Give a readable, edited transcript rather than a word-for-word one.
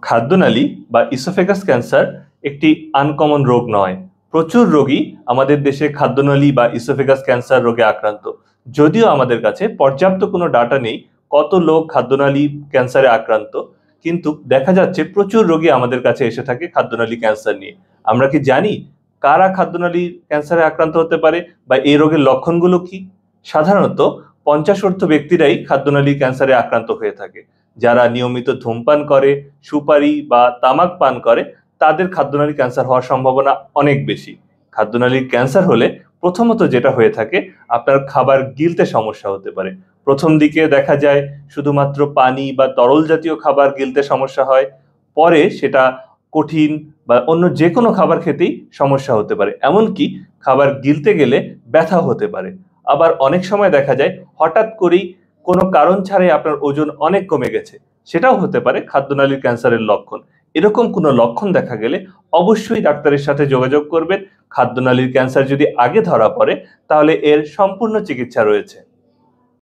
খাদ্যনালী বা oesophagus cancer একটি uncommon রোগ নয়। প্রচুর রোগী আমাদের দেশে খাদ্যনালী বা ইসোফেগাস ক্যান্সার রোগে আক্রান্ত। যদিও আমাদের কাছে পর্যাপ্ত কোনো ডাটা নেই কত লোক খাদ্যনালী ক্যান্সারে আক্রান্ত, কিন্তু দেখা যাচ্ছে প্রচুর রোগী আমাদের কাছে এসে থাকে খাদ্যনালী ক্যান্সার নিয়ে। আমরা কি জানি কারা খাদ্যনালী ক্যান্সারে আক্রান্ত হতে পারে বা এই রোগের লক্ষণগুলো কি? সাধারণত 50 ব্যক্তিরাই খাদ্যনালী ক্যান্সারে আক্রান্ত হয়ে থাকে। যারা নিয়মিত ধূমপান করে, সুপারি বা তামাক পান করে, তাদের খাদ্যনালী ক্যান্সার হওয়ার সম্ভাবনা অনেক বেশি। খাদ্যনালীর ক্যান্সার হলে প্রথমত যেটা হয়ে থাকে, আপনার খাবার গিলতে সমস্যা হতে পারে। প্রথম দিকে দেখা যায় শুধুমাত্র পানি বা তরল জাতীয় খাবার গিলতে সমস্যা হয়। পরে সেটা কঠিন বা অন্য যেকোনো খাবার খেতেই সমস্যা হতে পারে। এমনকি খাবার গিলতে গেলে ব্যথা হতে পারে। আবার অনেক সময় দেখা যায় হঠাৎ করেই কোনো কারণ ছাড়াই আপনার ওজন অনেক কমে গেছে। সেটাও হতে পারে খাদ্যনালীর ক্যান্সারের লক্ষণ। এরকম কোনো লক্ষণ দেখা গেলে অবশ্যই ডাক্তারের সাথে যোগাযোগ করবেন। খাদ্যনালীর ক্যান্সার যদি আগে ধরা পড়ে, তাহলে এর সম্পূর্ণ চিকিৎসা রয়েছে।